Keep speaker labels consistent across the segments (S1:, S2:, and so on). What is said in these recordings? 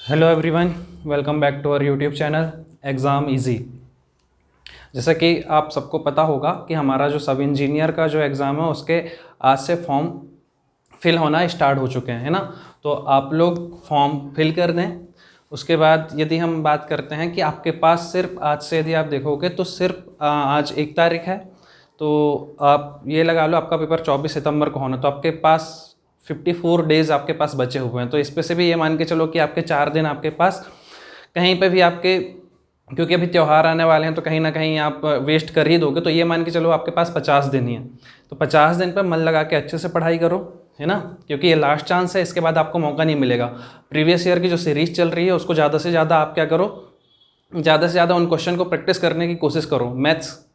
S1: Hello everyone, welcome back to our YouTube channel Exam Easy. जैसा कि आप सबको पता होगा कि हमारा जो सब इंजीनियर का जो एग्ज़ाम है उसके आज से फॉर्म फिल होना स्टार्ट हो चुके हैं, है ना। तो आप लोग फॉर्म फिल कर दें। उसके बाद यदि हम बात करते हैं कि आपके पास सिर्फ आज से यदि आप देखोगे तो सिर्फ आज 1 तारीख है, तो आप ये लगा लो आपका पेपर 24 सितंबर को होना, तो आपके पास 54 डेज़ आपके पास बचे हुए हैं। तो इस पे से भी ये मान के चलो कि आपके 4 दिन आपके पास कहीं पे भी आपके, क्योंकि अभी त्यौहार आने वाले हैं तो कहीं ना कहीं आप वेस्ट कर ही दोगे, तो ये मान के चलो आपके पास 50 दिन ही है। तो 50 दिन पर मन लगा के अच्छे से पढ़ाई करो, है ना, क्योंकि ये लास्ट चांस है, इसके बाद आपको मौका नहीं मिलेगा। प्रीवियस ईयर की जो सीरीज़ चल रही है उसको ज़्यादा से ज़्यादा आप क्या करो, ज़्यादा से ज़्यादा उन क्वेश्चन को प्रैक्टिस करने की कोशिश करो।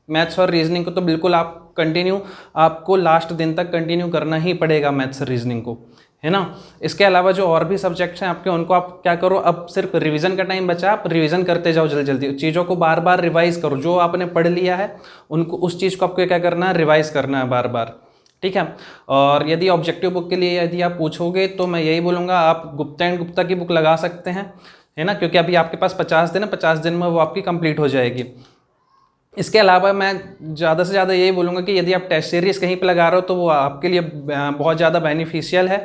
S1: मैथ्स और रीजनिंग को तो बिल्कुल आप कंटिन्यू, आपको लास्ट दिन तक कंटिन्यू करना ही पड़ेगा मैथ्स और रीजनिंग को, है ना। इसके अलावा जो और भी सब्जेक्ट्स हैं आपके, उनको आप क्या करो, अब सिर्फ रिवीजन का टाइम बचा, आप रिवीजन करते जाओ जल्दी जल्दी, चीज़ों को बार बार रिवाइज करो। जो आपने पढ़ लिया है उनको, उस चीज़ को आपको क्या करना है, रिवाइज करना है बार बार, ठीक है। और यदि ऑब्जेक्टिव बुक के लिए यदि आप पूछोगे तो मैं यही बोलूँगा, आप गुप्ता एंड गुप्ता की बुक लगा सकते हैं, है ना, क्योंकि अभी आपके पास 50 दिन है, 50 दिन में वो आपकी कंप्लीट हो जाएगी। इसके अलावा मैं ज़्यादा से ज़्यादा यही बोलूँगा कि यदि आप टेस्ट सीरीज़ कहीं पे लगा रहे हो तो वो आपके लिए बहुत ज़्यादा बेनिफिशियल है।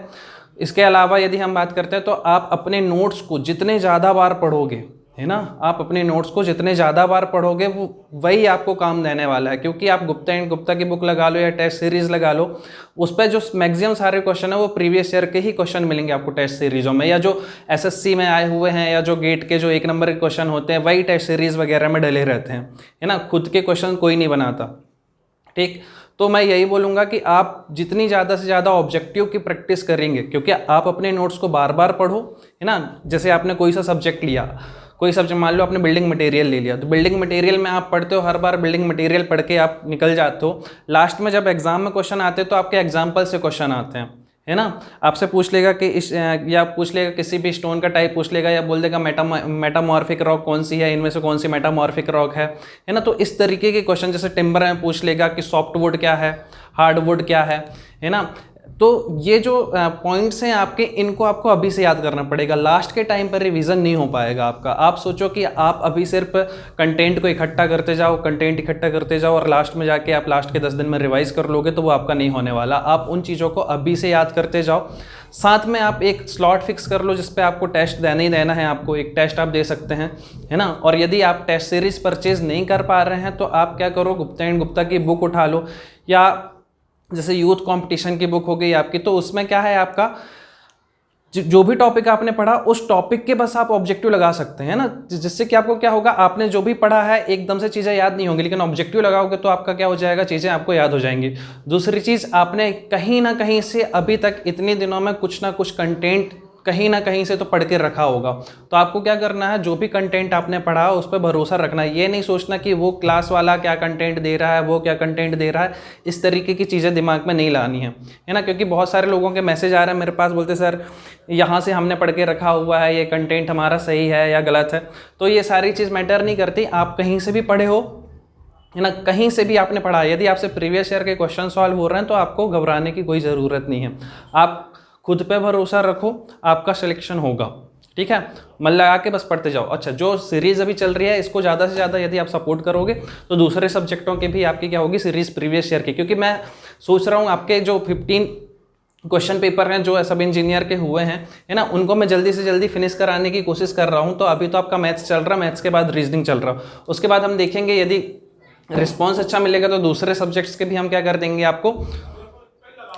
S1: इसके अलावा यदि हम बात करते हैं तो आप अपने नोट्स को जितने ज़्यादा बार पढ़ोगे, है ना, आप अपने नोट्स को जितने ज़्यादा बार पढ़ोगे वो वही आपको काम देने वाला है। क्योंकि आप गुप्ता एंड गुप्ता की बुक लगा लो या टेस्ट सीरीज़ लगा लो, उस पर जो मैक्सिमम सारे क्वेश्चन है वो प्रीवियस ईयर के ही क्वेश्चन मिलेंगे आपको टेस्ट सीरीज़ों में, या जो एसएससी में आए हुए हैं, या जो गेट के जो 1 नंबर के क्वेश्चन होते हैं वही टेस्ट सीरीज़ वगैरह में डले रहते हैं, है ना। खुद के क्वेश्चन कोई नहीं बनाता, ठीक। तो मैं यही बोलूँगा कि आप जितनी ज़्यादा से ज़्यादा ऑब्जेक्टिव की प्रैक्टिस करेंगे, क्योंकि आप अपने नोट्स को बार बार पढ़ो, है ना। जैसे आपने कोई सा सब्जेक्ट लिया, कोई सब्जेक्ट मान लो आपने बिल्डिंग मटेरियल ले लिया, तो बिल्डिंग मटेरियल में आप पढ़ते हो, हर बार बिल्डिंग मटेरियल पढ़ के आप निकल जाते हो, लास्ट में जब एग्जाम में क्वेश्चन आते हैं तो आपके एग्जाम्पल से क्वेश्चन आते हैं, है ना। आपसे पूछ लेगा कि या पूछ लेगा किसी भी स्टोन का टाइप पूछ लेगा, या बोल देगा मेटामॉर्फिक रॉक कौन सी है, इनमें से कौन सी मेटामॉर्फिक रॉक है ना। तो इस तरीके के क्वेश्चन, जैसे टिम्बर में पूछ लेगा कि सॉफ्टवुड क्या है, हार्डवुड क्या है ना। तो ये जो पॉइंट्स हैं आपके, इनको आपको अभी से याद करना पड़ेगा, लास्ट के टाइम पर रिवीजन नहीं हो पाएगा आपका। आप सोचो कि आप अभी सिर्फ कंटेंट को इकट्ठा करते जाओ, कंटेंट इकट्ठा करते जाओ, और लास्ट में जाके आप लास्ट के 10 दिन में रिवाइज कर लोगे तो वो आपका नहीं होने वाला। आप उन चीज़ों को अभी से याद करते जाओ। साथ में आप एक स्लॉट फिक्स कर लो जिस पे आपको टेस्ट देना ही देना है, आपको एक टेस्ट आप दे सकते हैं, है ना। और यदि आप टेस्ट सीरीज परचेज नहीं कर पा रहे हैं तो आप क्या करो, गुप्ता एंड गुप्ता की बुक उठा लो, या जैसे यूथ कंपटीशन की बुक हो गई आपकी, तो उसमें क्या है, आपका जो भी टॉपिक आपने पढ़ा उस टॉपिक के बस आप ऑब्जेक्टिव लगा सकते हैं ना, जिससे कि आपको क्या होगा, आपने जो भी पढ़ा है एकदम से चीज़ें याद नहीं होंगी, लेकिन ऑब्जेक्टिव लगाओगे तो आपका क्या हो जाएगा, चीज़ें आपको याद हो जाएंगी। दूसरी चीज़, आपने कहीं ना कहीं से अभी तक इतने दिनों में कुछ ना कुछ कंटेंट कहीं ना कहीं से तो पढ़ के रखा होगा, तो आपको क्या करना है, जो भी कंटेंट आपने पढ़ा उस पर भरोसा रखना है। ये नहीं सोचना कि वो क्लास वाला क्या कंटेंट दे रहा है, वो क्या कंटेंट दे रहा है, इस तरीके की चीज़ें दिमाग में नहीं लानी है ना। क्योंकि बहुत सारे लोगों के मैसेज आ रहे हैं मेरे पास, बोलते सर यहाँ से हमने पढ़ के रखा हुआ है, ये कंटेंट हमारा सही है या गलत है। तो ये सारी चीज़ मैटर नहीं करती, आप कहीं से भी पढ़े हो, है ना, कहीं से भी आपने पढ़ा, यदि आपसे प्रीवियस ईयर के क्वेश्चन सॉल्व हो रहे हैं तो आपको घबराने की कोई ज़रूरत नहीं है। आप खुद पे भरोसा रखो, आपका सिलेक्शन होगा, ठीक है। मन लगा के बस पढ़ते जाओ। अच्छा, जो सीरीज़ अभी चल रही है इसको ज़्यादा से ज़्यादा यदि आप सपोर्ट करोगे तो दूसरे सब्जेक्टों की भी आपकी क्या होगी, सीरीज़ प्रीवियस ईयर की, क्योंकि मैं सोच रहा हूँ आपके जो 15 क्वेश्चन पेपर हैं जो सब इंजीनियर के हुए हैं, है ना, उनको मैं जल्दी से जल्दी फिनिश कराने की कोशिश कर रहा हूँ। तो अभी तो आपका मैथ्स चल रहा है, मैथ्स के बाद रीजनिंग चल रहा है, उसके बाद हम देखेंगे यदि रिस्पॉन्स अच्छा मिलेगा तो दूसरे सब्जेक्ट्स के भी हम क्या कर देंगे, आपको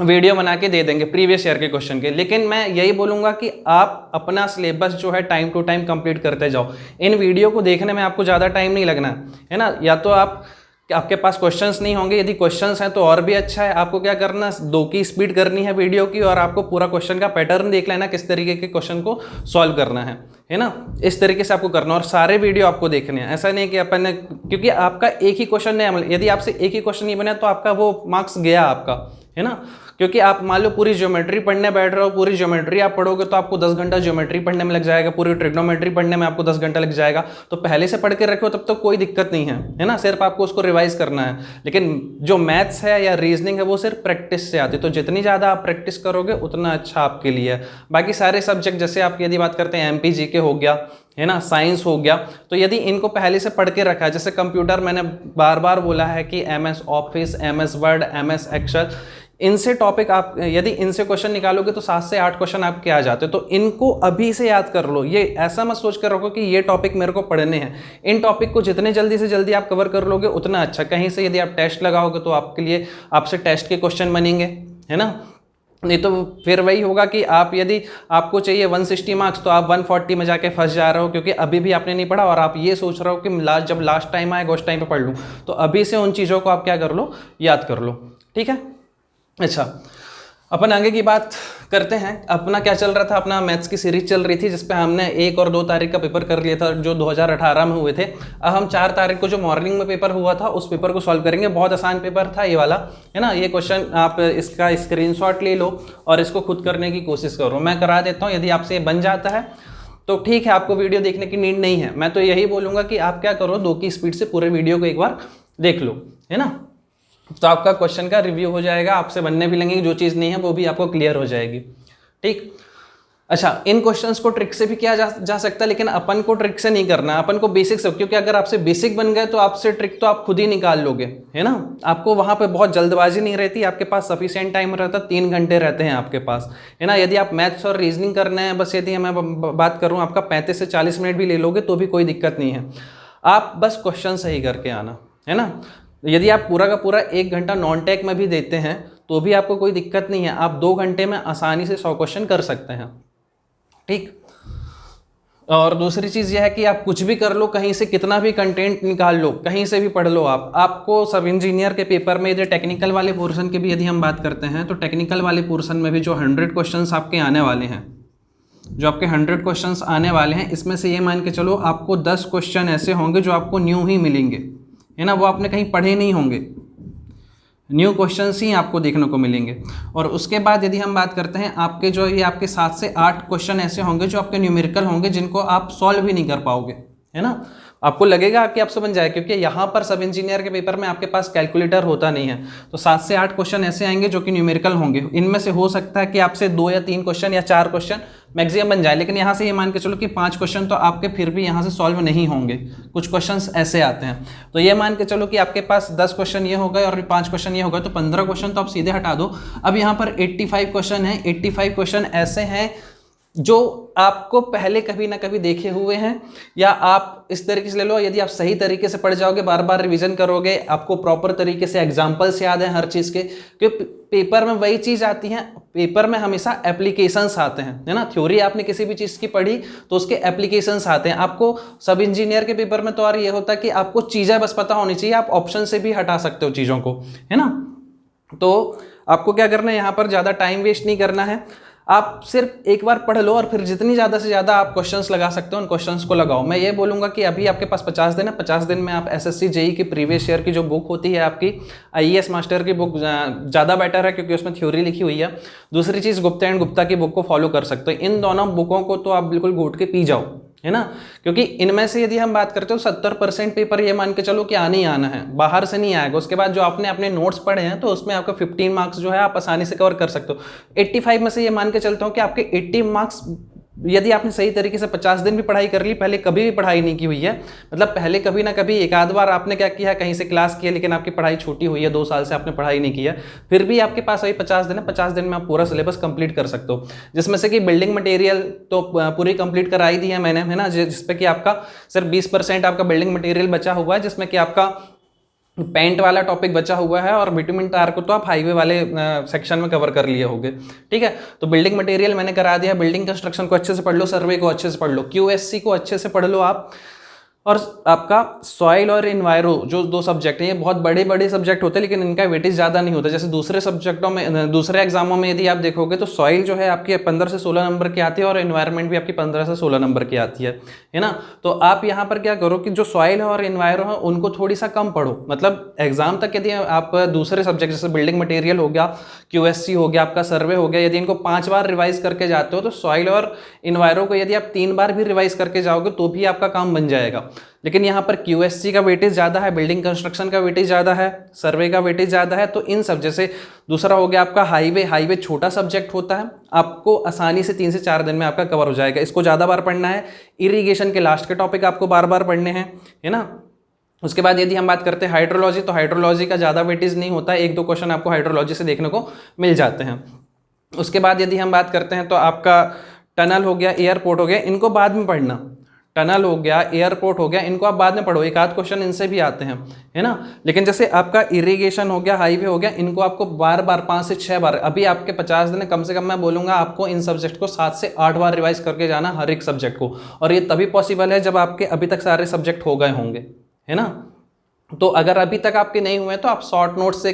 S1: वीडियो बना के दे देंगे प्रीवियस ईयर के क्वेश्चन के। लेकिन मैं यही बोलूँगा कि आप अपना सिलेबस जो है टाइम टू टाइम कंप्लीट करते जाओ। इन वीडियो को देखने में आपको ज़्यादा टाइम नहीं लगना है ना। या तो आपके पास क्वेश्चंस नहीं होंगे, यदि क्वेश्चंस हैं तो और भी अच्छा है। आपको क्या करना, 2 की स्पीड करनी है वीडियो की, और आपको पूरा क्वेश्चन का पैटर्न देख लेना, किस तरीके के क्वेश्चन को सॉल्व करना है ना। इस तरीके से आपको करना, और सारे वीडियो आपको देखने हैं। ऐसा नहीं कि अपन, क्योंकि आपका एक ही क्वेश्चन नहीं, यदि आपसे एक ही क्वेश्चन नहीं बना तो आपका वो मार्क्स गया आपका, है ना। क्योंकि आप मान लो पूरी ज्योमेट्री पढ़ने बैठ रहे हो, पूरी ज्योमेट्री आप पढ़ोगे तो आपको 10 घंटा ज्योमेट्री पढ़ने में लग जाएगा, पूरी ट्रिग्नोमेट्री पढ़ने में आपको 10 घंटा लग जाएगा। तो पहले से पढ़ के रखो तब तो कोई दिक्कत नहीं है ना, सिर्फ आपको उसको रिवाइज करना है। लेकिन जो मैथ्स है या रीजनिंग है वो सिर्फ प्रैक्टिस से आती है, तो जितनी ज़्यादा आप प्रैक्टिस करोगे उतना अच्छा आपके लिए है। बाकी सारे सब्जेक्ट जैसे आप यदि बात करते हैं MP GK हो गया है ना, साइंस हो गया, तो यदि इनको पहले से पढ़ के रखा है, जैसे कंप्यूटर मैंने बार बार बोला है कि MS Office, MS Word, MS Excel, इनसे टॉपिक आप यदि इनसे क्वेश्चन निकालोगे तो 7 से 8 क्वेश्चन आपके आ जाते हैं। तो इनको अभी से याद कर लो, ये ऐसा मत सोच कर रखो कि ये टॉपिक मेरे को पढ़ने हैं। इन टॉपिक को जितने जल्दी से जल्दी आप कवर कर लोगे उतना अच्छा। कहीं से यदि आप टेस्ट लगाओगे तो आपके लिए आपसे टेस्ट के क्वेश्चन बनेंगे, है ना, नहीं तो फिर वही होगा कि आप यदि आपको चाहिए 160 मार्क्स तो आप 140 में जाके फंस जा रहे हो, क्योंकि अभी भी आपने नहीं पढ़ा और आप ये सोच रहे हो कि जब लास्ट टाइम आएगा उस टाइम पे पढ़ लूँ। तो अभी से उन चीज़ों को आप क्या कर लो, याद कर लो, ठीक है। अच्छा, अपन आगे की बात करते हैं। अपना क्या चल रहा था, अपना मैथ्स की सीरीज चल रही थी जिसपे हमने 1 और 2 तारीख का पेपर कर लिया था जो 2018 में हुए थे। अब हम 4 तारीख को जो मॉर्निंग में पेपर हुआ था उस पेपर को सॉल्व करेंगे। बहुत आसान पेपर था ये वाला, है ना। ये क्वेश्चन आप इसका स्क्रीनशॉट ले लो और इसको खुद करने की कोशिश करो, मैं करा देता हूँ। यदि आपसे बन जाता है तो ठीक है, आपको वीडियो देखने की नीड नहीं है। मैं तो यही बोलूँगा कि आप क्या करो, 2 की स्पीड से पूरे वीडियो को एक बार देख लो, है ना, तो आपका क्वेश्चन का रिव्यू हो जाएगा, आपसे बनने भी लगेंगे, जो चीज़ नहीं है वो भी आपको क्लियर हो जाएगी, ठीक। अच्छा, इन क्वेश्चंस को ट्रिक से भी किया जा सकता है, लेकिन अपन को ट्रिक से नहीं करना, अपन को बेसिक से, क्योंकि अगर आपसे बेसिक बन गए तो आपसे ट्रिक तो आप खुद ही निकाल लोगे, है ना। आपको वहाँ पे बहुत जल्दबाजी नहीं रहती, आपके पास सफिशिएंट टाइम रहता, 3 घंटे रहते हैं आपके पास, है ना। यदि आप मैथ्स और रीजनिंग करना है, बस यदि मैं बात करूँ, आपका 35 से 40 मिनट भी ले लोगे तो भी कोई दिक्कत नहीं है। आप बस क्वेश्चन सही करके आना, है ना। यदि आप पूरा का पूरा 1 घंटा नॉन टेक में भी देते हैं तो भी आपको कोई दिक्कत नहीं है, आप 2 घंटे में आसानी से 100 क्वेश्चन कर सकते हैं, ठीक। और दूसरी चीज़ यह है कि आप कुछ भी कर लो, कहीं से कितना भी कंटेंट निकाल लो, कहीं से भी पढ़ लो आपको सब इंजीनियर के पेपर में यदि टेक्निकल वाले पोर्शन की भी यदि हम बात करते हैं तो टेक्निकल वाले पोर्शन में भी जो 100 क्वेश्चन आपके आने वाले हैं, जो आपके 100 क्वेश्चंस आने वाले हैं, इसमें से ये मान के चलो आपको 10 क्वेश्चन ऐसे होंगे जो आपको न्यू ही मिलेंगे, है ना, वो आपने कहीं पढ़े नहीं होंगे, न्यू क्वेश्चंस ही आपको देखने को मिलेंगे। और उसके बाद यदि हम बात करते हैं, आपके जो ये आपके 7 से 8 क्वेश्चन ऐसे होंगे जो आपके न्यूमेरिकल होंगे, जिनको आप सॉल्व भी नहीं कर पाओगे, है ना। आपको लगेगा कि आपसे बन जाए, क्योंकि यहाँ पर सब इंजीनियर के पेपर में आपके पास कैलकुलेटर होता नहीं है। तो 7 से 8 क्वेश्चन ऐसे आएंगे जो कि न्यूमेरिकल होंगे, इनमें से हो सकता है कि आपसे 2 या 3 क्वेश्चन या 4 क्वेश्चन मैक्सिमम बन जाए, लेकिन यहाँ से ये मान के चलो कि 5 क्वेश्चन तो आपके फिर भी यहाँ से सॉल्व नहीं होंगे, कुछ क्वेश्चंस ऐसे आते हैं। तो ये मान के चलो कि आपके पास 10 क्वेश्चन ये हो गए और 5 क्वेश्चन ये हो गए, तो 15 क्वेश्चन तो आप सीधे हटा दो। अब यहाँ पर 85 क्वेश्चन है, 85 क्वेश्चन ऐसे हैं जो आपको पहले कभी ना कभी देखे हुए हैं, या आप इस तरीके से ले लो, यदि आप सही तरीके से पढ़ जाओगे, बार बार रिवीजन करोगे, आपको प्रॉपर तरीके से एग्जांपल्स याद हैं हर चीज़ के, क्योंकि पेपर में वही चीज़ आती है, पेपर में हमेशा एप्लीकेशंस आते हैं, है ना। थ्योरी आपने किसी भी चीज़ की पढ़ी तो उसके एप्लीकेशंस आते हैं। आपको सब इंजीनियर के पेपर में तो और ये होता है कि आपको चीज़ें बस पता होनी चाहिए, आप ऑप्शन से भी हटा सकते हो चीज़ों को, है ना। तो आपको क्या करना है, यहाँ पर ज़्यादा टाइम वेस्ट नहीं करना है, आप सिर्फ एक बार पढ़ लो और फिर जितनी ज़्यादा से ज़्यादा आप क्वेश्चंस लगा सकते हो उन क्वेश्चंस को लगाओ। मैं ये बोलूँगा कि अभी आपके पास 50 दिन है, 50 दिन में आप SSC JEE की प्रीवियस ईयर की जो बुक होती है आपकी IAS मास्टर की बुक ज़्यादा बेटर है, क्योंकि उसमें थ्योरी लिखी हुई है। दूसरी चीज़, गुप्ता एंड गुप्ता की बुक को फॉलो कर सकते हो। इन दोनों बुकों को तो आप बिल्कुल घोट के पी जाओ, है ना, क्योंकि इनमें से यदि हम बात करते हो 70% पेपर ये मान के चलो कि आने ही आना है, बाहर से नहीं आएगा। उसके बाद जो आपने अपने नोट्स पढ़े हैं तो उसमें आपका 15 मार्क्स जो है आप आसानी से कवर कर सकते हो। 85 में से ये मान के चलता हूँ कि आपके 80 मार्क्स यदि आपने सही तरीके से 50 दिन भी पढ़ाई कर ली, पहले कभी भी पढ़ाई नहीं की हुई है, मतलब पहले कभी ना कभी एक आध बार आपने क्या किया है, कहीं से क्लास किया, लेकिन आपकी पढ़ाई छूटी हुई है, 2 साल से आपने पढ़ाई नहीं किया, फिर भी आपके पास वही 50 दिन है, 50 दिन में आप पूरा सिलेबस कंप्लीट कर सकते हो। जिसमें से कि बिल्डिंग मटेरियल तो पूरी कंप्लीट कराई दी है मैंने, है ना, जिसपे कि आपका सिर्फ 20% आपका बिल्डिंग मटेरियल बचा हुआ है, जिसमें कि आपका पेंट वाला टॉपिक बचा हुआ है, और बिटुमिन टायर को तो आप हाईवे वाले सेक्शन में कवर कर लिए होगे, ठीक है। तो बिल्डिंग मटेरियल मैंने करा दिया, बिल्डिंग कंस्ट्रक्शन को अच्छे से पढ़ लो, सर्वे को अच्छे से पढ़ लो, QSC को अच्छे से पढ़ लो आप, और आपका सॉइल और इन्वायरो जो दो सब्जेक्ट हैं, ये बहुत बड़े बड़े सब्जेक्ट होते हैं, लेकिन इनका वेटेज ज़्यादा नहीं होता। जैसे दूसरे सब्जेक्टों में, दूसरे एग्जामों में यदि आप देखोगे तो सॉइल जो है आपकी 15 से 16 नंबर की आती है और इन्वायरमेंट भी आपकी 15 से 16 नंबर की आती है ना। तो आप यहाँ पर क्या करो कि जो सॉइल है और इन्वायरो है उनको थोड़ी सा कम पढ़ो, मतलब एग्जाम तक यदि आप दूसरे सब्जेक्ट जैसे बिल्डिंग मटेरियल हो गया, QSC हो गया, आपका सर्वे हो गया, यदि इनको 5 बार रिवाइज करके जाते हो तो सॉइल और इन्वायरो को यदि आप 3 बार भी रिवाइज करके जाओगे तो भी आपका काम बन जाएगा। लेकिन यहाँ पर QSC का वेटेज ज़्यादा है, बिल्डिंग कंस्ट्रक्शन का वेटेज ज़्यादा है, सर्वे का वेटेज ज़्यादा है। तो इन सब, जैसे दूसरा हो गया आपका हाईवे छोटा सब्जेक्ट होता है, आपको आसानी से 3 से 4 दिन में आपका कवर हो जाएगा, इसको ज़्यादा बार पढ़ना है। इरिगेशन के लास्ट के टॉपिक आपको बार बार पढ़ने हैं, है ना। उसके बाद यदि हम बात करते हैं हाइड्रोलॉजी, तो हाइड्रोलॉजी का ज़्यादा वेटेज नहीं होता है, 1-2 क्वेश्चन आपको हाइड्रोलॉजी से देखने को मिल जाते हैं। उसके बाद यदि हम बात करते हैं तो आपका टनल हो गया, एयरपोर्ट हो गया, इनको बाद में पढ़ना। टनल हो गया, एयरपोर्ट हो गया, इनको आप बाद में पढ़ो, एक आध क्वेश्चन इनसे भी आते हैं, है ना। लेकिन जैसे आपका इरिगेशन हो गया, हाईवे हो गया, इनको आपको बार बार 5 से 6 बार, अभी आपके 50 दिन कम से कम मैं बोलूँगा आपको इन सब्जेक्ट को 7 से 8 बार रिवाइज करके जाना हर एक सब्जेक्ट को। और ये तभी पॉसिबल है जब आपके अभी तक सारे सब्जेक्ट हो गए होंगे, है ना। तो अगर अभी तक आपके नहीं हुए तो आप शॉर्ट नोट्स से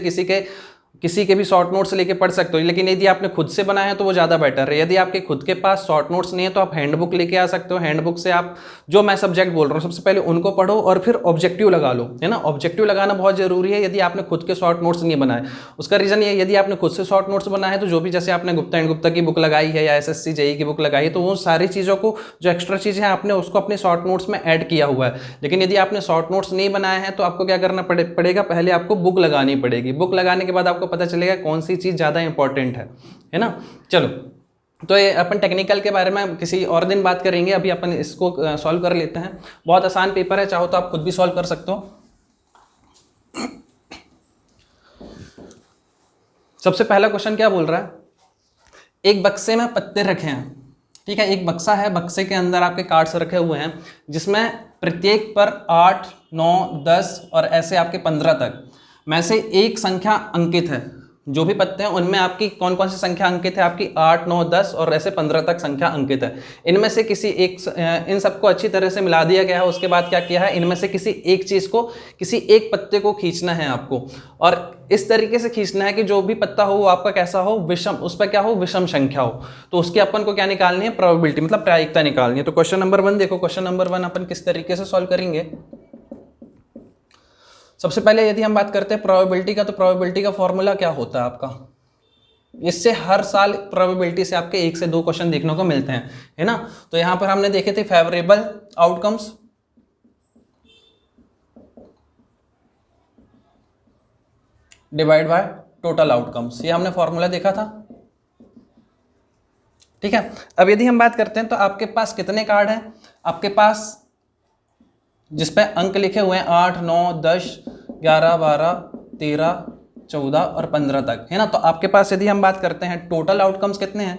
S1: किसी के भी शॉर्ट नोट्स लेके पढ़ सकते हो। लेकिन यदि आपने खुद से बनाया है तो वो ज़्यादा बेटर है। यदि आपके खुद के पास शॉर्ट नोट्स नहीं है तो आप हैंडबुक लेके आ सकते हो। हैंडबुक से आप जो मैं सब्जेक्ट बोल रहा हूँ सबसे पहले उनको पढ़ो और फिर ऑब्जेक्टिव लगा लो, है ना। ऑब्जेक्टिव लगाना बहुत जरूरी है यदि आपने खुद के शॉर्ट नोट्स नहीं बनाए। उसका रीज़न ये, यदि आपने खुद से शॉर्ट नोट्स बनाए तो जो भी, जैसे आपने गुप्ता एंड गुप्ता की बुक लगाई है या SSC JEE की बुक लगाई है, तो वो सारी चीज़ों को, जो एक्स्ट्रा चीज़ें हैं, आपने उसको अपने शॉर्ट नोट्स में ऐड किया हुआ है। लेकिन यदि आपने शॉर्ट नोट्स नहीं बनाए हैं तो आपको क्या करना पड़ेगा, पहले आपको बुक लगानी पड़ेगी। बुक लगाने के बाद आपको पता चलेगा कौन सी चीज़ ज़्यादा इंपॉर्टेंट है ना। चलो, तो ये अपन टेक्निकल के बारे में किसी और दिन बात करेंगे, अभी अपन इसको सॉल्व कर लेते हैं। बहुत आसान पेपर है, चाहो तो आप खुद भी सॉल्व कर सकते हो। सबसे पहला क्वेश्चन क्या बोल रहा है, एक बक्से में पत्ते रखे हैं, ठीक है। एक बक्सा है, बक्से के अंदर आपके कार्ड्स रखे हुए हैं जिसमें प्रत्येक पर 8, 9, 10 और ऐसे आपके 15 तक में से एक संख्या अंकित है। जो भी पत्ते हैं उनमें आपकी कौन कौन सी संख्या अंकित है, आपकी 8, 9, 10 और ऐसे 15 तक संख्या अंकित है। इनमें से किसी एक, इन सबको अच्छी तरह से मिला दिया गया है। उसके बाद क्या किया है, इनमें से किसी एक चीज़ को, किसी एक पत्ते को खींचना है आपको, और इस तरीके से खींचना है कि जो भी पत्ता हो वो आपका कैसा हो, विषम, उस पर क्या हो, विषम संख्या हो। तो उसकी अपन को क्या निकालनी है, प्रोबेबिलिटी, मतलब प्रायिकता निकालनी है। तो क्वेश्चन नंबर 1 देखो, क्वेश्चन नंबर 1 अपन किस तरीके से सॉल्व करेंगे। सबसे पहले यदि हम बात करते हैं प्रोबेबिलिटी का, तो प्रोबेबिलिटी का फॉर्मूला क्या होता है आपका, इससे हर साल प्रोबेबिलिटी से आपके 1 से 2 क्वेश्चन देखने को मिलते हैं, है ना। तो यहां पर हमने देखे थे favourable outcomes divide by total outcomes, ये हमने फॉर्मूला देखा था, ठीक है। अब यदि हम बात करते हैं तो आपके पास कितने कार्ड हैं, आपके पास जिसपे अंक लिखे हुए हैं 8, 9, 10, 11, 12, 13, 14 और 15 तक, है ना। तो आपके पास यदि हम बात करते हैं टोटल आउटकम्स कितने हैं,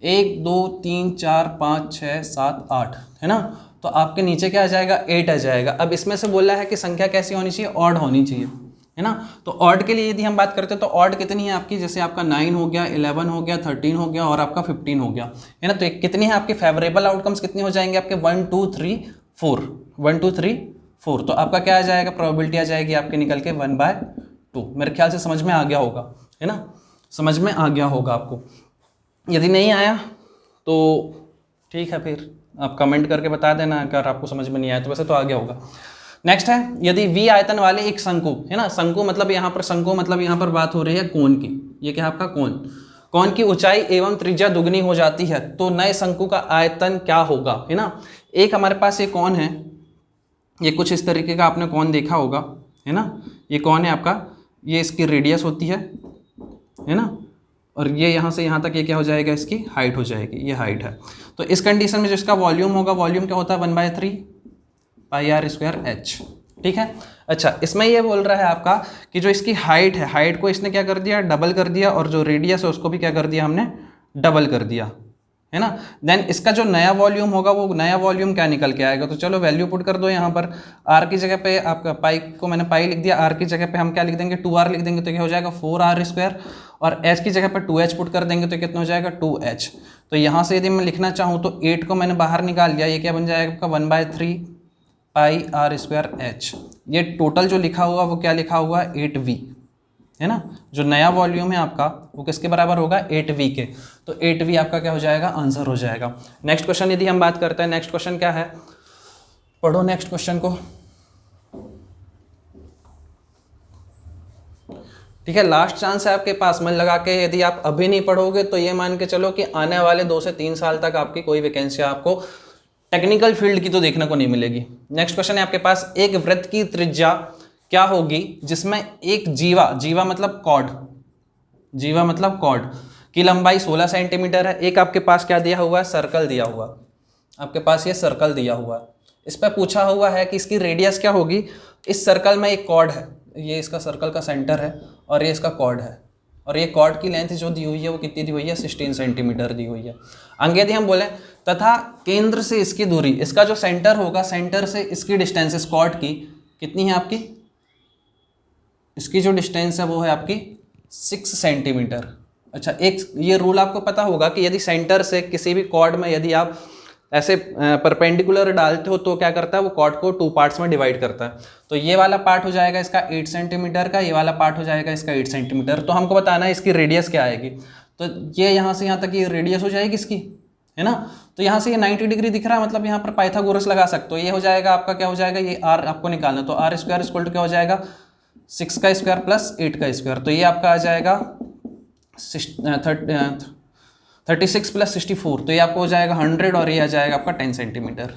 S1: 1, 2, 3, 4, 5, 6, 7, 8, है ना। तो आपके नीचे क्या आ जाएगा, 8 आ जाएगा। अब इसमें से बोला है कि संख्या कैसी होनी चाहिए, ऑड होनी चाहिए, है ना। तो ऑड के लिए यदि हम बात करते हैं तो ऑड कितनी है आपकी, जैसे आपका 9 हो गया, 11 हो गया, 13 हो गया और आपका 15 हो गया, है ना। तो कितनी है आपके फेवरेबल आउटकम्स, कितने हो जाएंगे आपके, 1, 2, 3, 4, 1, 2, 3, 4। तो आपका क्या आ जाएगा, प्रोबेबिलिटी आ जाएगी आपके निकल के 1/2। मेरे ख्याल से समझ में आ गया होगा, है ना, समझ में आ गया होगा आपको। यदि नहीं आया तो ठीक है, फिर आप कमेंट करके बता देना अगर आपको समझ में नहीं आया तो, वैसे तो आ गया होगा। नेक्स्ट है, यदि V आयतन वाले एक शंकु, है ना, शंकु मतलब यहाँ पर, शंकु मतलब यहाँ पर बात हो रही है कोण की, ये क्या आपका कोण की ऊंचाई एवं त्रिज्या दुगनी हो जाती है तो नए शंकु का आयतन क्या होगा, है ना। एक हमारे पास ये कोण है, ये कुछ इस तरीके का आपने कोण देखा होगा, है ना। ये कोण है आपका, ये इसकी रेडियस होती है ना, और ये यहाँ से यहाँ तक ये क्या हो जाएगा, इसकी हाइट हो जाएगी, ये हाइट है। तो इस कंडीशन में जो इसका वॉल्यूम होगा, वॉल्यूम क्या होता है, 1/3 πr² h, ठीक है। अच्छा, इसमें ये बोल रहा है आपका कि जो इसकी हाइट है, हाइट को इसने क्या कर दिया, डबल कर दिया, और जो रेडियस है उसको भी क्या कर दिया हमने, डबल कर दिया, है ना। देन इसका जो नया वॉल्यूम होगा, वो नया वॉल्यूम क्या निकल के आएगा, तो चलो वैल्यू पुट कर दो यहाँ पर। r की जगह पे आपका पाई को मैंने पाई लिख दिया, r की जगह पे हम क्या लिख देंगे, 2r लिख देंगे, तो क्या हो जाएगा 4r², और h की जगह पे 2h पुट कर देंगे तो कितना हो जाएगा 2h। तो यहाँ से यदि मैं लिखना चाहूँ तो 8 को मैंने बाहर निकाल लिया, ये क्या बन जाएगा आपका 1/3 पाई आर स्क्वायर एच। ये टोटल जो लिखा हुआ वो क्या लिखा हुआ है 8v, है ना। जो नया वॉल्यूम है आपका वो किसके बराबर होगा 8v के। तो 8v आपका क्या हो जाएगा आंसर हो जाएगा। नेक्स्ट क्वेश्चन यदि हम बात करते हैं, नेक्स्ट क्वेश्चन क्या है, पढ़ो नेक्स्ट क्वेश्चन को। ठीक है, लास्ट चांस है आपके पास, मन लगा के यदि आप अभी नहीं पढ़ोगे तो ये मान के चलो कि आने वाले 2 से 3 साल तक आपकी कोई वैकेंसी आपको टेक्निकल फील्ड की तो देखने को नहीं मिलेगी। नेक्स्ट क्वेश्चन है आपके पास, एक वृत्त की त्रिज्या क्या होगी जिसमें एक जीवा मतलब कॉर्ड, जीवा मतलब कॉर्ड की लंबाई 16 सेंटीमीटर है। एक आपके पास क्या दिया हुआ है, सर्कल दिया हुआ, आपके पास ये सर्कल दिया हुआ है। इस पर पूछा हुआ है कि इसकी रेडियस क्या होगी। इस सर्कल में एक कॉर्ड है, ये इसका सर्कल का सेंटर है और ये इसका कॉर्ड है, और ये कॉर्ड की लेंथ जो दी हुई है वो कितनी दी हुई है 16 सेंटीमीटर दी हुई है। आगे यदि हम बोलें तथा केंद्र से इसकी दूरी, इसका जो सेंटर होगा सेंटर से इसकी डिस्टेंस इस कॉर्ड की कितनी है आपकी, इसकी जो डिस्टेंस है वो है आपकी 6 सेंटीमीटर। अच्छा, एक ये रूल आपको पता होगा कि यदि सेंटर से किसी भी कॉर्ड में यदि आप ऐसे परपेंडिकुलर डालते हो तो क्या करता है वो कॉर्ड को 2 पार्ट्स में डिवाइड करता है। तो ये वाला पार्ट हो जाएगा इसका 8 सेंटीमीटर का, ये वाला पार्ट हो जाएगा इसका 8 सेंटीमीटर। तो हमको बताना है इसकी रेडियस क्या आएगी। तो ये यहाँ से यहाँ तक ये रेडियस हो जाएगी इसकी, है ना। तो यहाँ से ये 90 डिग्री दिख रहा है, मतलब यहाँ पर पाइथागोरस लगा सकते हो। ये हो जाएगा आपका क्या हो जाएगा, ये आर आपको निकालना, तो आर स्क्वायर इक्वल टू क्या हो जाएगा 6 का स्क्वायर प्लस 8 का स्क्वायर। तो ये आपका आ जाएगा 36 प्लस 64, तो ये आपको हो जाएगा 100 और ये आ जाएगा आपका 10 सेंटीमीटर।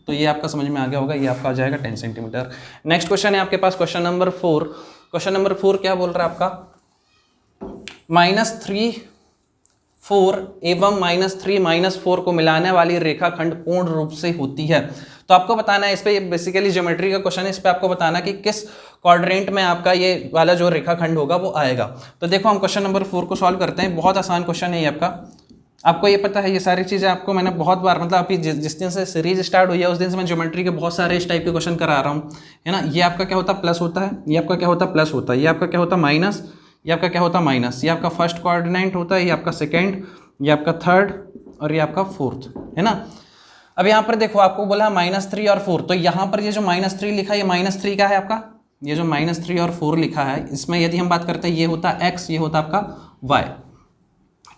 S1: तो ये आपका समझ में आ गया होगा, ये आपका आ जाएगा 10 सेंटीमीटर। नेक्स्ट क्वेश्चन है आपके पास क्वेश्चन नंबर 4। क्वेश्चन नंबर 4 क्या बोल रहा है आपका, -3 4 एवं -3 -4 को मिलाने वाली रेखाखंड पूर्ण रूप से होती है। तो आपको बताना है, इस पे बेसिकली ज्योमेट्री का क्वेश्चन है, इस पे आपको बताना कि किस क्वाड्रेंट में आपका ये वाला जो रेखाखंड होगा वो आएगा। तो देखो हम क्वेश्चन नंबर 4 को सॉल्व करते हैं। बहुत आसान क्वेश्चन है ये आपका, आपको ये पता है, ये सारी चीज़ें आपको मैंने बहुत बार, मतलब अभी जिस दिन से सीरीज स्टार्ट हुई है उस दिन से मैं ज्योमेट्री के बहुत सारे इस टाइप के क्वेश्चन करा रहा हूँ, है ना। ये आपका क्या होता है प्लस होता है, ये आपका क्या होता है प्लस होता है, ये आपका क्या होता है माइनस, ये आपका क्या होता है माइनस, ये आपका फर्स्ट कोऑर्डिनेट होता है, ये आपका सेकेंड, ये आपका थर्ड और ये आपका फोर्थ, है ना। अब यहाँ पर देखो आपको बोला -3 और 4, तो यहाँ पर ये जो -3 लिखा है ये -3 का है आपका, ये जो -3 और 4 लिखा है इसमें यदि हम बात करते हैं ये होता है x, ये होता है आपका y,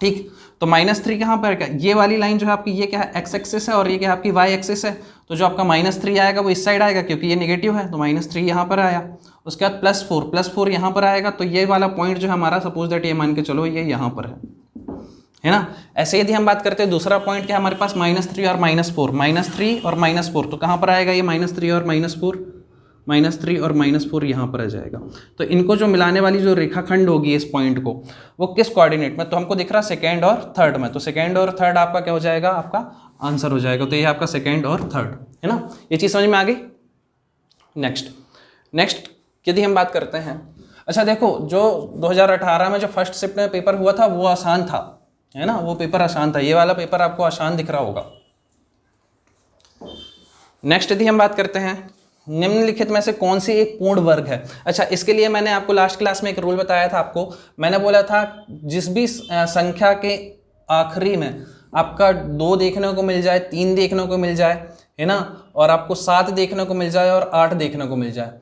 S1: ठीक। तो -3 कहाँ पर क्या, ये वाली लाइन जो है आपकी ये क्या है x एक्सिस है और ये क्या है आपकी y एक्सिस है। तो जो आपका -3 आएगा वो इस साइड आएगा क्योंकि ये नेगेटिव है, तो -3 यहाँ पर आया। उसके बाद +4 यहाँ पर आएगा, तो ये वाला पॉइंट जो है हमारा सपोज दैट ये मान के चलो ये यहाँ पर है ना। ऐसे यदि हम बात करते हैं दूसरा पॉइंट क्या हमारे पास -3 और -4, -3 और -4, तो कहाँ पर आएगा ये -3 और -4, -3 और -4 यहाँ पर आ जाएगा। तो इनको जो मिलाने वाली जो रेखाखंड होगी इस पॉइंट को वो किस कोऑर्डिनेट में, तो हमको दिख रहा सेकेंड और थर्ड में, तो सेकेंड और थर्ड आपका क्या हो जाएगा आपका आंसर हो जाएगा। तो ये आपका सेकेंड और थर्ड, है ना। ये चीज़ समझ में आ गई। नेक्स्ट यदि हम बात करते हैं, अच्छा देखो जो 2018 में जो फर्स्ट शिफ्ट में पेपर हुआ था वो आसान था, है ना, वो पेपर आसान था। ये वाला पेपर आपको आसान दिख रहा होगा। नेक्स्ट यदि हम बात करते हैं, निम्नलिखित में से कौन सी एक पूर्ण वर्ग है। अच्छा, इसके लिए मैंने आपको लास्ट क्लास में एक रूल बताया था आपको, मैंने बोला था जिस भी संख्या के आखिरी में आपका 2 देखने को मिल जाए, 3 देखने को मिल जाए, है ना, और आपको 7 देखने को मिल जाए और 8 देखने को मिल जाए,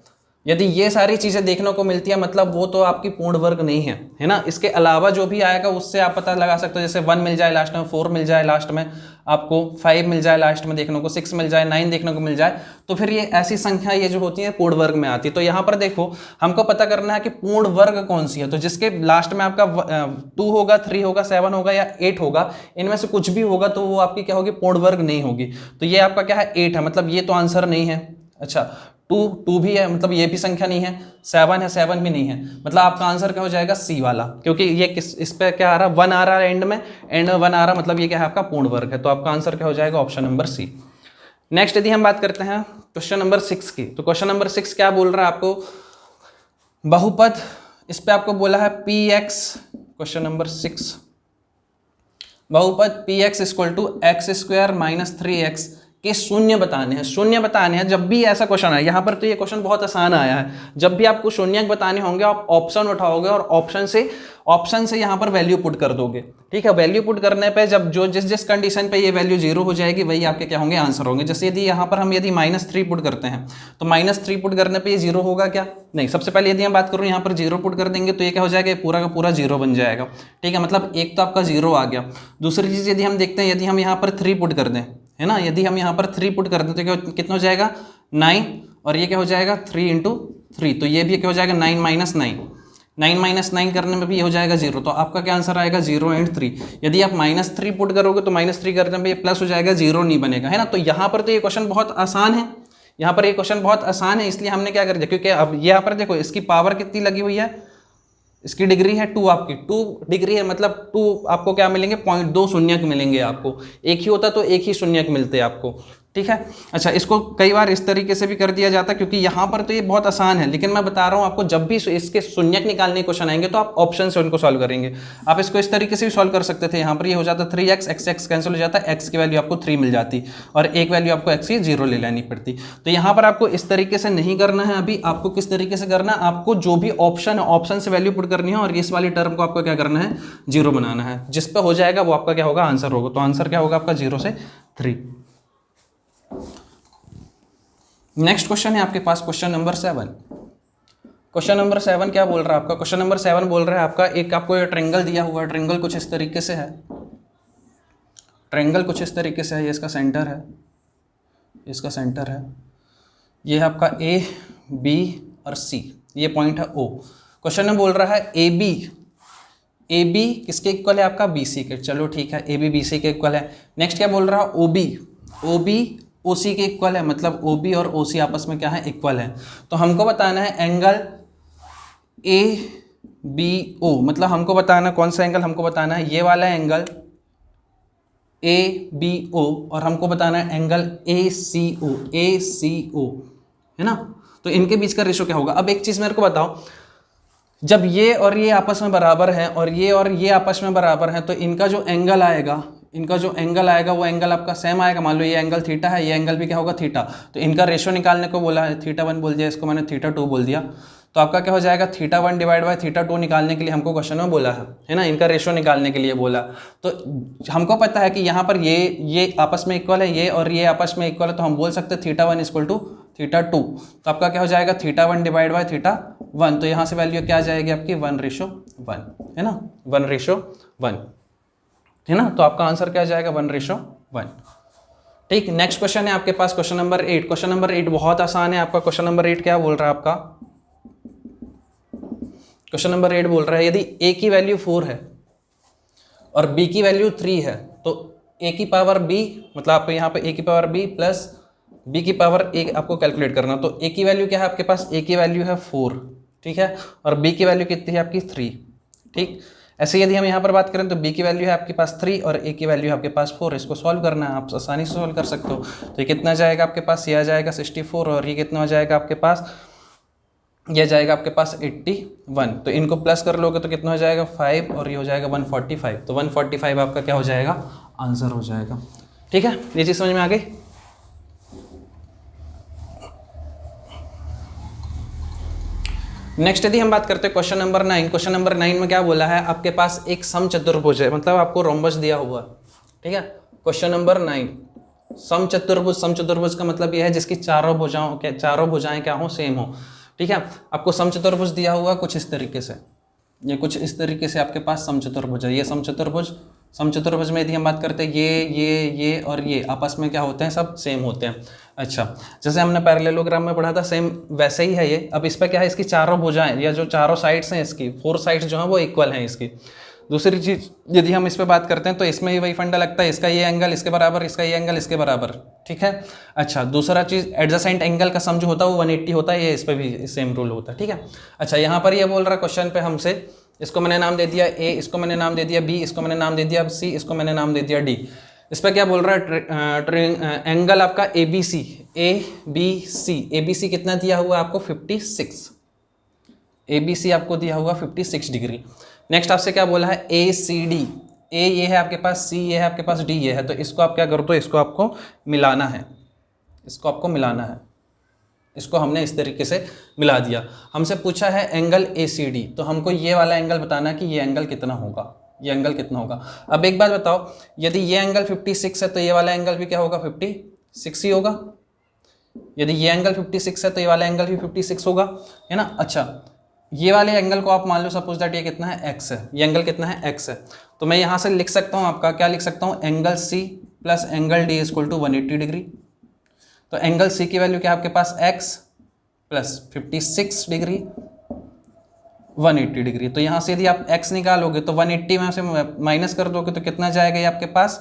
S1: यदि ये सारी चीज़ें देखने को मिलती है मतलब वो तो आपकी पूर्ण वर्ग नहीं है, है ना। इसके अलावा जो भी आएगा उससे आप पता लगा सकते हो, जैसे 1 मिल जाए लास्ट में, 4 मिल जाए लास्ट में, आपको 5 मिल जाए लास्ट में देखने को, 6 मिल जाए, 9 देखने को मिल जाए, तो फिर ये ऐसी संख्या ये जो होती है पूर्ण वर्ग में आती है। तो यहाँ पर देखो हमको पता करना है कि पूर्ण वर्ग कौन सी है, तो जिसके लास्ट में आपका 2 होगा, 3 होगा, 7 होगा या 8 होगा, इनमें से कुछ भी होगा तो वो आपकी क्या होगी पूर्ण वर्ग नहीं होगी। तो ये आपका क्या है 8 है, मतलब ये तो आंसर नहीं है। अच्छा, 2 भी है, मतलब ये भी संख्या नहीं है। 7 है, 7 भी नहीं है, मतलब आपका आंसर क्या हो जाएगा सी वाला, क्योंकि ये इस पे क्या आ रहा है 1 आ रहा है एंड में 1 आ रहा, मतलब ये क्या है आपका पूर्ण वर्ग है। तो आपका आंसर क्या हो जाएगा ऑप्शन नंबर सी। नेक्स्ट यदि हम बात करते हैं क्वेश्चन नंबर 6 की, तो क्वेश्चन नंबर 6 क्या बोल रहा है आपको, बहुपद, इस पे आपको बोला है px, क्वेश्चन नंबर 6, बहुपद px = x² - 3x कि शून्य बताने हैं, शून्य बताने हैं। जब भी ऐसा क्वेश्चन है, यहाँ पर तो ये क्वेश्चन बहुत आसान आया है, जब भी आपको शून्यक बताने होंगे आप ऑप्शन उठाओगे और ऑप्शन से यहाँ पर वैल्यू पुट कर दोगे, ठीक है। वैल्यू पुट करने पे जब जो जिस कंडीशन पे ये वैल्यू 0 हो जाएगी वही आपके क्या होंगे, आंसर होंगे। जैसे यदि यहाँ पर हम यदि -3 पुट करते हैं तो -3 पुट करने पे ये 0 होगा क्या, नहीं। सबसे पहले यदि हम बात करूँ यहाँ पर 0 पुट कर देंगे तो ये क्या हो जाएगा, पूरा का पूरा 0 बन जाएगा, ठीक है। मतलब एक तो आपका 0 आ गया। दूसरी चीज़ यदि हम देखते हैं, यदि हम यहाँ पर 3 पुट कर दें, है ना, यदि हम यहाँ पर 3 पुट कर दें तो कितना हो जाएगा 9, और ये क्या हो जाएगा 3 × 3, तो ये भी क्या हो जाएगा 9 - 9 करने में भी ये हो जाएगा 0। तो आपका क्या आंसर आएगा 0 और 3। यदि आप -3 पुट करोगे तो -3 करने में ये प्लस हो जाएगा, 0 नहीं बनेगा, है ना। तो यहाँ पर तो ये क्वेश्चन बहुत आसान है, यहाँ पर ये क्वेश्चन बहुत आसान है, इसलिए हमने क्या कर दिया, क्योंकि अब यहाँ पर देखो इसकी पावर कितनी लगी हुई है, इसकी डिग्री है 2, आपकी 2 डिग्री है, मतलब 2 आपको क्या मिलेंगे 0.2 शून्यक मिलेंगे आपको। एक ही होता तो एक ही शून्यक मिलते आपको, ठीक है। अच्छा, इसको कई बार इस तरीके से भी कर दिया जाता है, क्योंकि यहाँ पर तो ये बहुत आसान है, लेकिन मैं बता रहा हूँ आपको जब भी इसके शून्यक निकालने क्वेश्चन आएंगे तो आप ऑप्शन से उनको सॉल्व करेंगे। आप इसको इस तरीके से भी सॉल्व कर सकते थे, यहाँ पर ये हो जाता 3x, x कैंसिल हो जाता, x की वैल्यू आपको 3 मिल जाती और एक वैल्यू आपको x की 0 ले लेनी पड़ती। तो यहाँ पर आपको इस तरीके से नहीं करना है, अभी आपको किस तरीके से करना है, आपको जो भी ऑप्शन है ऑप्शन से वैल्यू पुट करनी है और इस वाली टर्म को आपको क्या करना है 0 बनाना है, जिस पर हो जाएगा वो आपका क्या होगा, आंसर होगा। तो आंसर क्या होगा आपका 0 से 3। नेक्स्ट क्वेश्चन है आपके पास क्वेश्चन नंबर 7। क्वेश्चन नंबर 7 क्या बोल रहा है आपका, क्वेश्चन नंबर 7 बोल रहा है आपका एक आपको ये ट्रायंगल दिया हुआ है, ट्रायंगल कुछ इस तरीके से है, ट्रायंगल कुछ इस तरीके से है, ये इसका सेंटर है, इसका सेंटर है, ये है आपका A, B और C, ये पॉइंट है O। क्वेश्चन में बोल रहा है ए बी किसके इक्वल है आपका BC के, चलो ठीक है, AB BC के इक्वल है। नेक्स्ट क्या बोल रहा है OB OC के इक्वल है, मतलब OB और OC आपस में क्या है, इक्वल है। तो हमको बताना है एंगल ABO, मतलब हमको बताना कौन सा एंगल, हमको बताना है ये वाला एंगल ABO और हमको बताना है एंगल ACO, है ना। तो इनके बीच का रेशो क्या होगा। अब एक चीज़ मेरे को बताओ, जब ये और ये आपस में बराबर हैं और ये आपस में बराबर हैं तो इनका जो एंगल आएगा वो एंगल आपका सेम आएगा। मान लो ये एंगल थीटा है, ये एंगल भी क्या होगा थीटा, तो इनका रेशो निकालने को बोला है, θ1 बोल दिया, इसको मैंने θ2 बोल दिया, तो आपका क्या हो जाएगा θ1 डिवाइड बाय θ2 निकालने के लिए हमको क्वेश्चन में बोला है ना, इनका रेशो निकालने के लिए बोला। तो हमको पता है कि यहाँ पर ये आपस में इक्वल है, ये और ये आपस में इक्वल है, तो हम बोल सकते हैं θ1 = θ2। तो आपका क्या हो जाएगा θ1 डिवाइड बाय θ1, तो यहाँ से वैल्यू क्या आ जाएगी आपकी 1:1, है ना, 1:1, है ना। तो आपका आंसर क्या आ जाएगा 1:1। ठीक, नेक्स्ट क्वेश्चन है आपके पास क्वेश्चन नंबर 8। क्वेश्चन नंबर 8 बहुत आसान है आपका। क्वेश्चन नंबर 8 क्या बोल रहा है आपका, क्वेश्चन नंबर 8 बोल रहा है यदि a की वैल्यू 4 है और b की वैल्यू 3 है तो a की पावर b, मतलब आपको यहाँ पे a की पावर b प्लस b की पावर a आपको कैलकुलेट करना। तो a की वैल्यू क्या है आपके पास, a की वैल्यू है 4, ठीक है, और b की वैल्यू कितनी है आपकी 3, ठीक। ऐसे यदि हम यहाँ पर बात करें तो b की वैल्यू है आपके पास 3 और a की वैल्यू है आपके पास 4। इसको सॉल्व करना है, आप आसानी से सॉल्व कर सकते हो। तो ये कितना जाएगा आपके पास, ये आ जाएगा 64 और ये कितना हो जाएगा आपके पास, यह जाएगा आपके पास 81। तो इनको प्लस कर लोगे तो कितना हो जाएगा 5 और ये हो जाएगा 145। तो 145 आपका क्या हो जाएगा, आंसर हो जाएगा। ठीक है, ये चीज़ समझ में आ गई। नेक्स्ट यदि हम बात करते हैं क्वेश्चन नंबर 9। क्वेश्चन नंबर 9 में क्या बोला है, आपके पास एक समचतुर्भुज है, मतलब आपको रोम्बस दिया हुआ, ठीक है। क्वेश्चन नंबर 9 समचतुर्भुज, समचतुर्भुज का मतलब यह है जिसकी चारों भुजाएं क्या हो, सेम हो, ठीक है। आपको समचतुर्भुज दिया हुआ कुछ इस तरीके से, ये कुछ इस तरीके से आपके पास समचतुर्भुज है। ये समचतुर्भुज में यदि हम बात करते हैं ये और ये आपस में क्या होते हैं, सब सेम होते हैं। अच्छा, जैसे हमने पैरेललोग्राम में पढ़ा था सेम वैसे ही है ये। अब इस पर क्या है, इसकी चारों भुजाएं या जो चारों साइड्स हैं इसकी 4 साइड्स जो हैं वो इक्वल हैं इसकी। दूसरी चीज़ यदि हम इस पर बात करते हैं तो इसमें ही वही फंडा लगता है, इसका ये एंगल इसके बराबर, इसका ये एंगल इसके बराबर, ठीक है। अच्छा, दूसरा चीज़ एडजेसेंट एंगल का सम जो होता है वो 180 होता है, ये इस पर भी सेम रूल होता है, ठीक है। अच्छा, यहाँ पर ये बोल रहा है क्वेश्चन पे हमसे, इसको मैंने नाम दे दिया A, इसको मैंने नाम दे दिया B, इसको मैंने नाम दे दिया C, इसको मैंने नाम दे दिया D। इस पर क्या बोल रहा है, एंगल आपका ABC कितना दिया हुआ है आपको 56, ABC आपको दिया हुआ 56 डिग्री। नेक्स्ट आपसे क्या बोला है ACD, ए ये है आपके पास, सी ये है आपके पास, डी ये है, तो इसको आप क्या करो, तो इसको आपको मिलाना है, इसको आपको मिलाना है। इसको हमने इस तरीके से मिला दिया। हमसे पूछा है एंगल ACD, तो हमको ये वाला एंगल बताना कि ये एंगल कितना होगा, ये एंगल कितना होगा। अब एक बात बताओ, यदि ये एंगल 56 है तो ये वाला एंगल भी क्या होगा, 56 ही होगा। यदि ये एंगल 56 है तो ये वाला एंगल भी 56 होगा, है ना। अच्छा, ये वाले एंगल को आप मान लो सपोज दैट ये कितना है, x है, ये एंगल कितना है, x है। तो मैं यहाँ से लिख सकता हूँ आपका, क्या लिख सकता हूँ, angle C plus angle D equal to 180 degree. तो एंगल C की वैल्यू क्या है आपके पास, x प्लस 56 डिग्री 180 डिग्री। तो यहाँ से यदि आप x निकालोगे तो 180 में से माइनस कर दोगे तो कितना जाएगा ये आपके पास,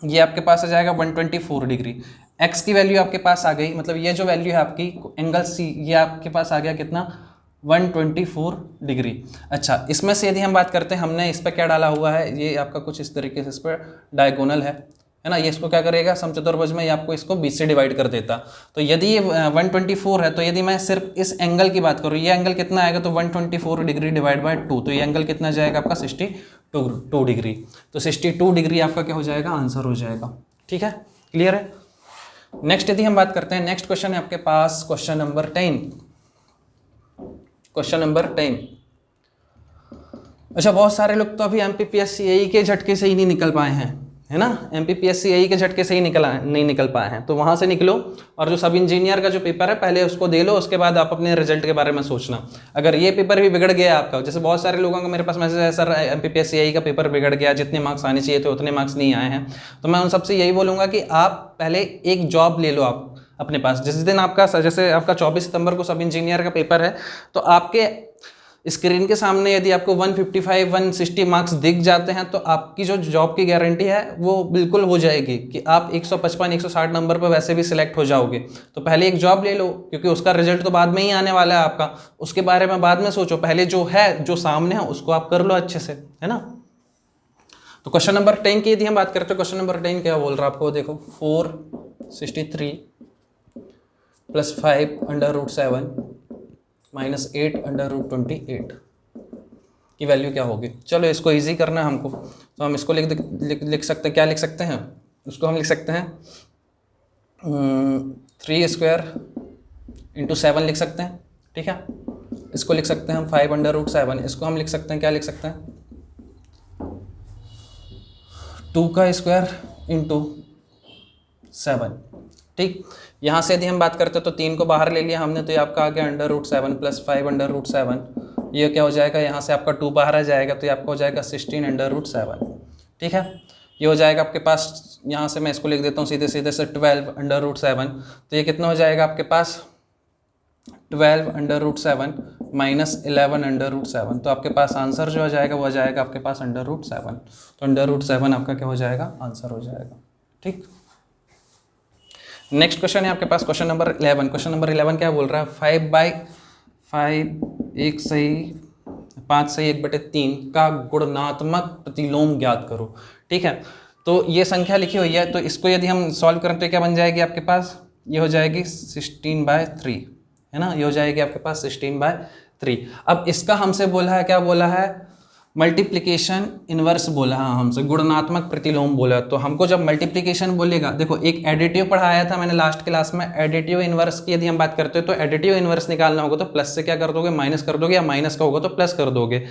S1: ये आपके पास आ जाएगा 124 डिग्री। x की वैल्यू आपके पास आ गई, मतलब ये जो वैल्यू है आपकी एंगल C, ये आपके पास आ गया कितना, 124 डिग्री। अच्छा, इसमें से यदि हम बात करते हैं, हमने इस पर क्या डाला हुआ है, ये आपका कुछ इस तरीके से इस पर डायगोनल है ना। ये इसको क्या करेगा, समचतुर्भुज में ये आपको इसको 20 से डिवाइड कर देता। तो यदि ये 124 है, तो यदि मैं सिर्फ इस एंगल की बात करूँ, ये एंगल कितना आएगा, तो 124 डिग्री डिवाइड बाय 2, तो ये एंगल कितना जाएगा आपका 62 डिग्री। तो 62 डिग्री आपका क्या हो जाएगा, आंसर हो जाएगा। ठीक है, क्लियर है। नेक्स्ट यदि हम बात करते हैं, नेक्स्ट क्वेश्चन है आपके पास क्वेश्चन नंबर 10। Question number 10। अच्छा, बहुत सारे लोग तो अभी MPPSC AE के झटके से ही नहीं निकल पाए हैं, है ना। MPPSC AE के झटके से ही नहीं निकल पाए हैं, तो वहाँ से निकलो और जो सब इंजीनियर का जो पेपर है पहले उसको दे लो, उसके बाद आप अपने रिजल्ट के बारे में सोचना। अगर ये पेपर भी बिगड़ गया आपका, जैसे बहुत सारे लोगों का मेरे पास मैसेज है, सर MPPSC AE का पेपर बिगड़ गया, जितने मार्क्स आने चाहिए थे उतने मार्क्स नहीं आए हैं, तो मैं उन सबसे यही बोलूँगा कि आप पहले एक जॉब ले लो आप अपने पास। जिस दिन आपका, जैसे आपका 24 सितंबर को सब इंजीनियर का पेपर है, तो आपके स्क्रीन के सामने यदि आपको 155 160 मार्क्स दिख जाते हैं, तो आपकी जो जॉब की गारंटी है वो बिल्कुल हो जाएगी कि आप 155 160 नंबर पर वैसे भी सिलेक्ट हो जाओगे। तो पहले एक जॉब ले लो, क्योंकि उसका रिजल्ट तो बाद में ही आने वाला है आपका, उसके बारे में बाद में सोचो, पहले जो है, जो सामने है उसको आप कर लो अच्छे से, है ना। तो क्वेश्चन नंबर 10 की यदि हम बात करते हैं, क्वेश्चन नंबर 10 क्या बोल रहा है आपको, देखो 463 plus 5 under root 7 minus 8 under root 28 की वैल्यू क्या होगी। चलो इसको इजी करना है हमको, तो हम इसको लिख सकते हैं, क्या लिख सकते हैं, उसको हम लिख सकते हैं 3 स्क्वायर इंटू 7 लिख सकते हैं। ठीक है, इसको लिख सकते हैं हम 5 अंडर रूट 7, इसको हम लिख सकते हैं, क्या लिख सकते हैं, 2 का स्क्वायर इंटू 7। ठीक, यहाँ से यदि हम बात करते हैं तो 3 को बाहर ले लिया हमने, तो ये आपका आ गया under root 7 plus 5 under root 7, ये क्या हो जाएगा, यहाँ से आपका 2 बाहर आ जाएगा, तो ये आपका हो जाएगा 16 अंडर रूट 7। ठीक है, ये हो जाएगा आपके पास, यहाँ से मैं इसको लिख देता हूँ सीधे सीधे से 12 अंडर रूट 7, तो ये कितना हो जाएगा आपके पास 12 under root 7 minus 11 under root 7। तो आपके पास आंसर जो हो जाएगा वो आ जाएगा आपके पास अंडर रूट 7। तो अंडर रूट 7 आपका क्या हो जाएगा, आंसर हो जाएगा। ठीक, नेक्स्ट क्वेश्चन है आपके पास क्वेश्चन नंबर 11। क्वेश्चन नंबर 11 क्या बोल रहा है, 5/5 1 सही 5 सही 1/3 का गुणनात्मक प्रतिलोम ज्ञात करो। ठीक है, तो ये संख्या लिखी हुई है, तो इसको यदि हम सॉल्व करें तो क्या बन जाएगी आपके पास, ये हो जाएगी 16/3, है ना, ये हो जाएगी आपके पास 16/3। अब इसका हमसे बोला है, क्या बोला है, मल्टीप्लिकेशन इनवर्स बोला है हमसे, गुणनात्मक प्रतिलोम बोला। तो हमको जब मल्टीप्लिकेशन बोलेगा, देखो एक एडिटिव पढ़ाया था मैंने लास्ट क्लास में, एडिटिव इनवर्स की यदि हम बात करते हैं तो एडिटिव इनवर्स निकालना होगा तो प्लस से क्या कर दोगे, माइनस कर दोगे, या माइनस का होगा तो प्लस कर दोगे।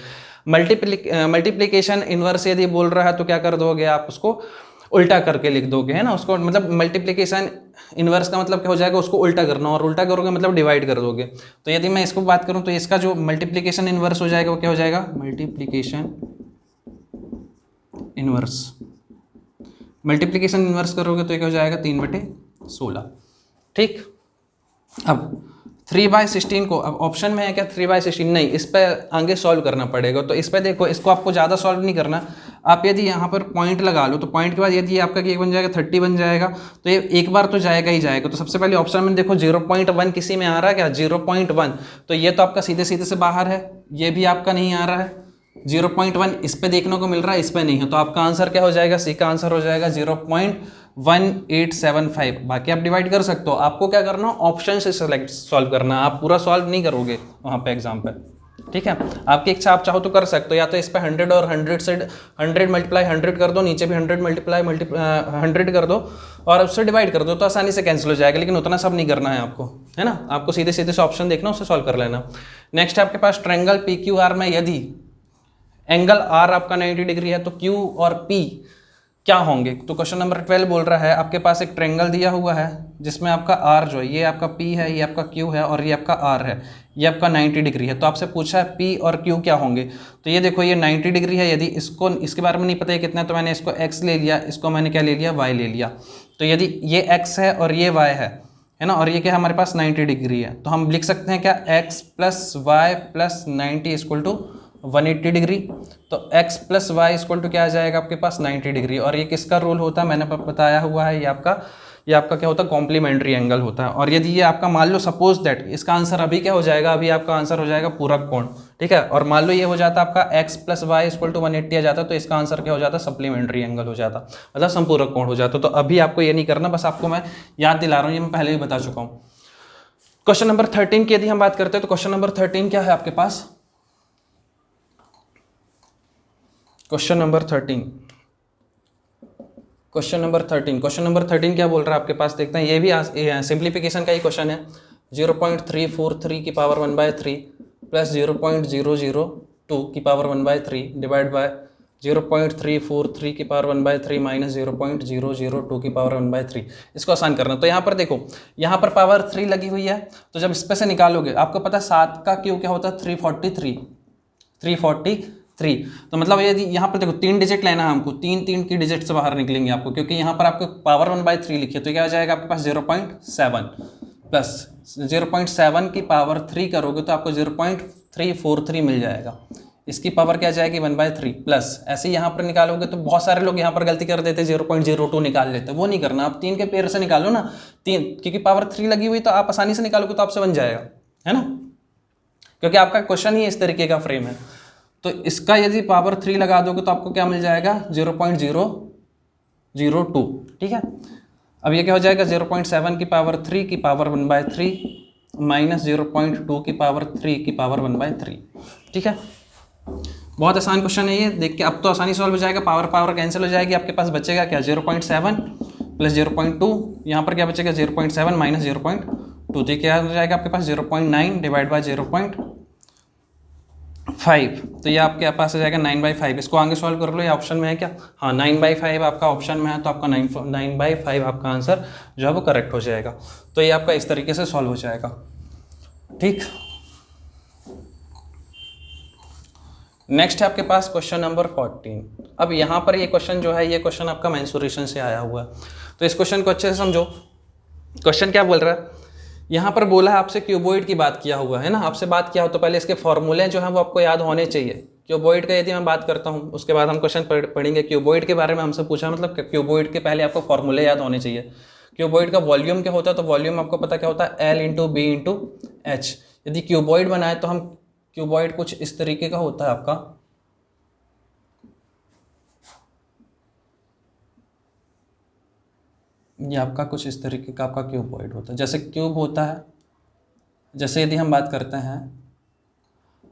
S1: मल्टीप्लिकेशन इनवर्स यदि बोल रहा है तो क्या कर दोगे, आप उसको उल्टा करके लिख दोगे, है ना, उसको मतलब मल्टीप्लिकेशन इनवर्स का मतलब क्या हो जाएगा, उसको उल्टा करना, और उल्टा करोगे मतलब डिवाइड कर दोगे। तो यदि मैं इसको बात करूं तो इसका जो मल्टीप्लिकेशन इनवर्स हो जाएगा वो क्या हो जाएगा, मल्टीप्लिकेशन इनवर्स। मल्टीप्लिकेशन इनवर्स करोगे तो क्या हो जाएगा 3/16। ठीक, अब 3/16 को, अब ऑप्शन में है क्या 3/16, नहीं, इस पर आगे सॉल्व करना पड़ेगा। तो इस पर देखो, इसको आपको ज़्यादा सॉल्व नहीं करना, आप यदि यहाँ पर पॉइंट लगा लो तो पॉइंट के बाद यदि ये आपका क्या बन जाएगा 30 बन जाएगा, तो ये एक बार तो जाएगा ही जाएगा। तो सबसे पहले ऑप्शन में देखो 0.1 किसी में आ रहा है क्या, 0.1, तो ये तो आपका सीधे सीधे से बाहर है, ये भी आपका नहीं आ रहा है 0.1, इस पे देखने को मिल रहा है, इस पे नहीं है, तो आपका आंसर क्या हो जाएगा, सी का आंसर हो जाएगा 0.1875। बाकी आप डिवाइड कर सकते हो, आपको क्या करना, ऑप्शन से सेलेक्ट सॉल्व करना, आप पूरा सॉल्व नहीं करोगे वहाँ पे एग्जाम पे। ठीक है, आपकी इच्छा, आप चाहो तो कर सकते हो, या तो इस पे 100 और 100 से 100 मल्टीप्लाई 100 कर दो, नीचे भी 100 मल्टीप्लाई 100 कर दो और उससे डिवाइड कर दो तो आसानी से कैंसिल हो जाएगा, लेकिन उतना सब नहीं करना है आपको, है ना। आपको सीधे सीधे से ऑप्शन देखना, उससे सॉल्व कर लेना। नेक्स्ट है आपके पास ट्रायंगल PQR में यदि एंगल R आपका 90 डिग्री है तो Q और P क्या होंगे। तो क्वेश्चन नंबर 12 बोल रहा है आपके पास एक ट्रायंगल दिया हुआ है जिसमें आपका R जो है, ये आपका P है, ये आपका Q है और ये आपका R है, ये आपका 90 डिग्री है। तो आपसे पूछा है P और Q क्या होंगे। तो ये देखो, ये 90 डिग्री है, यदि इसको, इसके बारे में नहीं पता है कितना, तो मैंने इसको x ले लिया, इसको मैंने क्या ले लिया, y ले लिया। तो यदि ये x है और ये y है ना, और ये क्या हमारे पास 90 डिग्री है, तो हम लिख सकते हैं क्या, x plus y plus 90 equal to 180 degree. तो x plus y equal to क्या आ जाएगा आपके पास, 90 डिग्री। और ये किसका रूल होता है, मैंने बताया हुआ है, ये आपका क्या होता है, कॉम्प्लीमेंट्री एंगल होता है। और यदि ये आपका, मान लो सपोज दैट, इसका आंसर अभी क्या हो जाएगा, अभी आपका आंसर हो जाएगा पूरक कोण, ठीक है। और मान लो ये हो जाता आपका x plus y equal to 180 आ जाता, तो इसका आंसर क्या हो जाता, सप्लीमेंट्री एंगल हो जाता, मतलब संपूरक कोण हो जाता। तो अभी आपको ये नहीं करना, बस आपको मैं याद दिला रहा हूँ, ये मैं पहले भी बता चुका हूँ। क्वेश्चन नंबर 13 की यदि हम बात करते हैं तो क्वेश्चन नंबर 13 क्या है आपके पास, क्वेश्चन नंबर 13 क्या बोल रहा है आपके पास, देखते हैं। ये भी सिंप्लीफिकेशन का ही क्वेश्चन है। 0.343 की पावर 1/3 प्लस 0.002 की पावर 1/3 डिवाइड बाय 0.343 की पावर 1/3 माइनस 0.002 की पावर 1/3। इसको आसान करना। तो यहाँ पर देखो, यहाँ पर पावर 3 लगी हुई है, तो जब इस पे से निकालोगे, आपको पता है 7 का क्यूब क्या होता है, 343। तो मतलब यदि यहाँ पर देखो 3 डिजिट लेना है हमको, 3 की डिजिट से बाहर निकलेंगे आपको, क्योंकि यहाँ पर आपको पावर 1/3 लिखी है, तो क्या हो जाएगा आपके पास 0.7 प्लस 0.7 की पावर 3 करोगे तो आपको 0.343 मिल जाएगा। इसकी पावर क्या जाएगी 1/3 प्लस, ऐसे यहाँ पर निकालोगे तो बहुत सारे लोग यहाँ पर गलती कर देते 0.02 निकाल लेते, वो नहीं करना। आप 3 के पेयर से निकालो ना, 3, क्योंकि पावर 3 लगी हुई तो आप आसानी से निकालोगे तो आपसे बन जाएगा, है ना, क्योंकि आपका क्वेश्चन ही इस तरीके का फ्रेम है। तो इसका यदि पावर 3 लगा दोगे तो आपको क्या मिल जाएगा 0.002, ठीक है। अब ये क्या हो जाएगा 0.7 की पावर 3 की पावर 1/3 माइनस 0.2 की पावर 3 की पावर 1/3, ठीक है। बहुत आसान क्वेश्चन है ये, देख के अब तो आसानी सॉल्व हो जाएगा। पावर कैंसिल हो जाएगी, आपके पास बचेगा क्या 0.7 प्लस 0.2, यहाँ पर क्या बचेगा 0.7 माइनस 0.2, तो क्या हो जाएगा आपके पास 0.9 डिवाइड बाय 0.5। तो ये आपके पास आ जाएगा 9/5। इसको आगे सॉल्व कर लो, ये ऑप्शन में है क्या, हाँ 9/5 आपका ऑप्शन में है, तो आपका 9/5 आपका आंसर जो है वो करेक्ट हो जाएगा। तो ये आपका इस तरीके से सॉल्व हो जाएगा, ठीक। नेक्स्ट है आपके पास क्वेश्चन नंबर 14। अब यहाँ पर ये क्वेश्चन जो है, ये क्वेश्चन आपका मेंसुरेशन से आया हुआ है, तो इस क्वेश्चन को अच्छे से समझो। क्वेश्चन क्या बोल रहा है, यहाँ पर बोला है आपसे क्यूबॉइड की बात किया हुआ है ना, आपसे बात किया हो तो पहले इसके फॉर्मूले जो हैं वो आपको याद होने चाहिए। क्यूबॉइड का यदि मैं बात करता हूँ, उसके बाद हम क्वेश्चन पढ़ेंगे। क्यूबॉइड के बारे में हमसे पूछा, मतलब क्यूबॉइड के पहले आपको फॉर्मूले याद होने चाहिए। क्यूबॉइड का वॉल्यूम क्या होता है, तो वॉल्यूम आपको पता क्या होता है, L into b into h. यदि क्यूबॉइड बनाए तो हम, क्यूबॉइड कुछ इस तरीके का होता है आपका, ये आपका कुछ इस तरीके का आपका क्यूबॉइड होता है। जैसे क्यूब होता है, जैसे यदि हम बात करते हैं,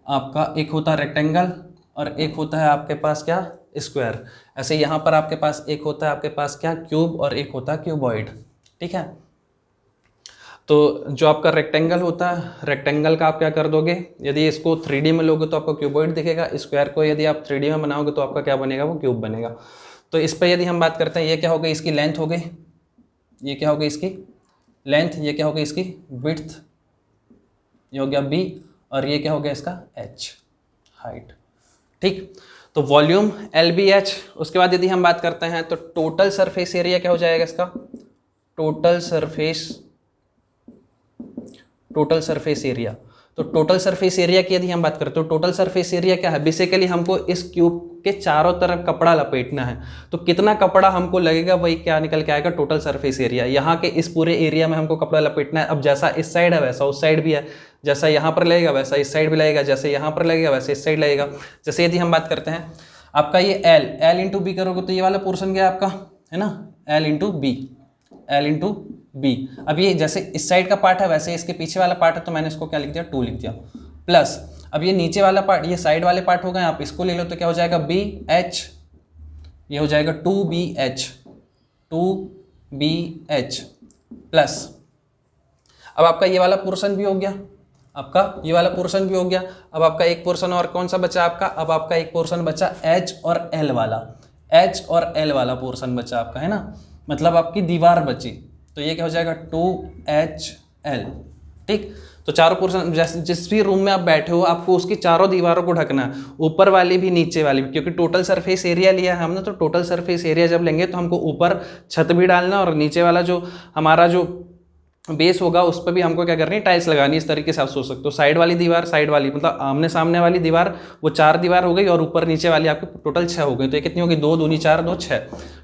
S1: आपका एक होता है रेक्टेंगल और एक होता है आपके पास क्या, स्क्वायर। ऐसे यहाँ पर आपके पास एक होता है आपके पास क्या, क्यूब, और एक होता है क्यूबॉइड, ठीक है। तो जो आपका रेक्टेंगल होता है, रेक्टेंगल का आप क्या कर दोगे, यदि इसको 3D में लोगे तो आपको क्यूबॉइड दिखेगा। स्क्वायर को यदि आप 3D में बनाओगे तो आपका क्या बनेगा, वो क्यूब बनेगा। तो इस पर यदि हम बात करते हैं, ये क्या हो गई, इसकी लेंथ हो गई, ये क्या हो गई इसकी लेंथ, ये क्या हो गई इसकी विड्थ, ये हो गया b, और ये क्या हो गया इसका h, हाइट, ठीक। तो वॉल्यूम LBH। उसके बाद यदि हम बात करते हैं तो टोटल सरफेस एरिया क्या हो जाएगा इसका, टोटल सरफेस एरिया। तो टोटल सरफेस एरिया की यदि हम बात करते हैं तो टोटल सरफेस एरिया क्या है, बेसिकली हमको इस क्यूब के चारों तरफ कपड़ा लपेटना है, तो कितना कपड़ा हमको लगेगा वही क्या निकल के आएगा, टोटल सरफेस एरिया। यहाँ के इस पूरे एरिया में हमको कपड़ा लपेटना है। अब जैसा इस साइड है वैसा उस साइड भी है, जैसा यहाँ पर लगेगा वैसा इस साइड भी लगेगा, जैसे यहाँ पर लगेगा वैसे इस साइड लगेगा। जैसे यदि हम बात करते हैं आपका ये L इंटू बी करोगे तो ये वाला पोर्शन क्या है आपका, है ना, L इंटू बी। अब ये जैसे इस साइड का पार्ट है वैसे इसके पीछे वाला पार्ट है, तो मैंने इसको क्या लिख दिया, 2 लिख दिया, प्लस अब ये नीचे वाला पार्ट, ये साइड वाले पार्ट हो गए, आप इसको ले लो तो क्या हो जाएगा BH, ये हो जाएगा 2BH प्लस, अब आपका ये वाला पोर्शन भी हो गया, आपका ये वाला पोर्शन भी हो गया। अब आपका एक पोर्शन और कौन सा बचा आपका, अब आपका एक पोर्शन बचा H और L वाला, H और L वाला पोर्शन बचा आपका, है ना, मतलब आपकी दीवार बची, तो ये क्या हो जाएगा 2HL। ठीक, तो चारों पोर्शन, जिस भी रूम में आप बैठे हो आपको उसकी चारों दीवारों को ढकना है, ऊपर वाली भी नीचे वाली भी, क्योंकि टोटल सरफेस एरिया लिया है हमने, तो टोटल सरफेस एरिया जब लेंगे तो हमको ऊपर छत भी डालना और नीचे वाला जो हमारा जो बेस होगा उस पर भी हमको क्या करनी है, टाइल्स लगानी। इस तरीके से आप सोच सकते हो, साइड वाली दीवार, साइड वाली मतलब आमने सामने वाली दीवार, वो 4 दीवार हो गई और ऊपर नीचे वाली आपकी टोटल 6 हो गई। तो ये कितनी होगी, 2 दूनी 4, 2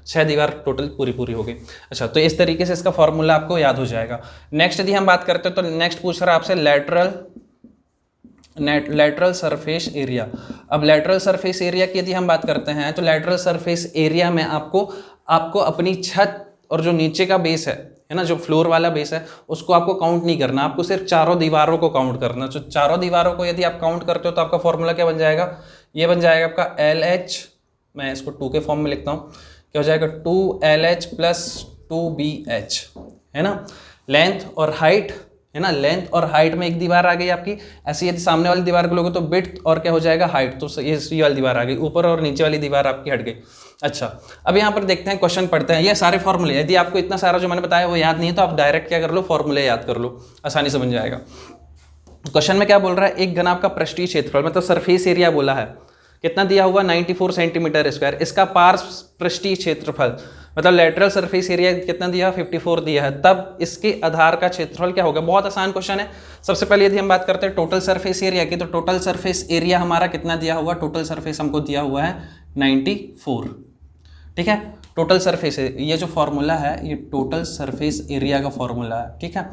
S1: 6 दीवार टोटल पूरी हो गई। अच्छा, तो इस तरीके से इसका फॉर्मूला आपको याद हो जाएगा। नेक्स्ट यदि हम बात करते हैं तो नेक्स्ट पूछ रहा है आपसे लेटरल सरफेस एरिया। अब लेटरल सरफेस एरिया की यदि हम बात करते हैं तो लेटरल सरफेस एरिया में आपको अपनी छत और जो नीचे का बेस है ना, जो फ्लोर वाला बेस है, उसको आपको काउंट नहीं करना, आपको सिर्फ चारों दीवारों को काउंट करना। तो चारों दीवारों को यदि आप काउंट करते हो तो आपका फॉर्मूला क्या बन जाएगा, ये बन जाएगा आपका LH, मैं इसको 2 के फॉर्म में लिखता हूँ, क्या हो जाएगा 2LH प्लस 2BH, है ना। लेंथ और हाइट, है ना, लेंथ और हाइट में एक दीवार आ गई आपकी, ऐसे यदि सामने वाली दीवार को लोगे तो विड्थ और क्या हो जाएगा हाइट, तो ये वाली दीवार आ गई, ऊपर और नीचे वाली दीवार आपकी हट गई। अच्छा, अब यहाँ पर देखते हैं, क्वेश्चन पढ़ते हैं। ये सारे फॉर्मूले, यदि आपको इतना सारा जो मैंने बताया वो याद नहीं है तो आप डायरेक्ट क्या कर लो, फॉर्मूले याद कर लो, आसानी से बन जाएगा। क्वेश्चन में क्या बोल रहा है, एक घन आपका पृष्ठीय क्षेत्रफल मतलब सरफेस एरिया बोला है, कितना दिया हुआ 94 सेंटीमीटर स्क्वायर, इसका पार्श्व पृष्ठीय क्षेत्रफल मतलब लेटरल सरफेस एरिया कितना दिया, 54 दिया है, तब इसके आधार का क्षेत्रफल क्या होगा। बहुत आसान क्वेश्चन है। सबसे पहले यदि हम बात करते हैं टोटल सरफेस एरिया की, तो टोटल सरफेस एरिया हमारा कितना दिया हुआ, टोटल सरफेस हमको दिया हुआ है 94, ठीक है। टोटल सरफेस, ये जो फॉर्मूला है ये टोटल सरफेस एरिया का फॉर्मूला है, ठीक है।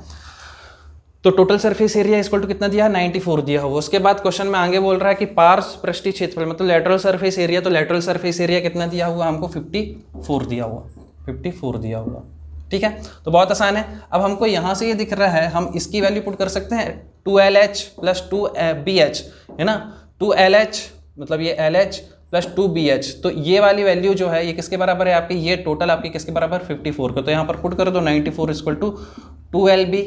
S1: तो total surface area equal to कितना दिया है, 94 दिया हुआ। उसके बाद क्वेश्चन में आगे बोल रहा है कि पार्श्व पृष्ठीय क्षेत्रफल मतलब लेटरल सरफेस एरिया, तो लेटरल सरफेस एरिया कितना दिया हुआ हमको, 54 दिया हुआ, 54 दिया हुआ, ठीक है। तो बहुत आसान है। अब हमको यहाँ से ये दिख रहा है, हम इसकी वैल्यू पुट कर सकते हैं 2LH प्लस 2BH, है ना, 2LH मतलब ये LH प्लस 2BH, तो ये वाली वैल्यू जो है ये किसके बराबर है आपकी, ये टोटल आपकी किसके बराबर, 54 का। तो यहाँ पर पुट कर दो 94 इक्वल टू 2LB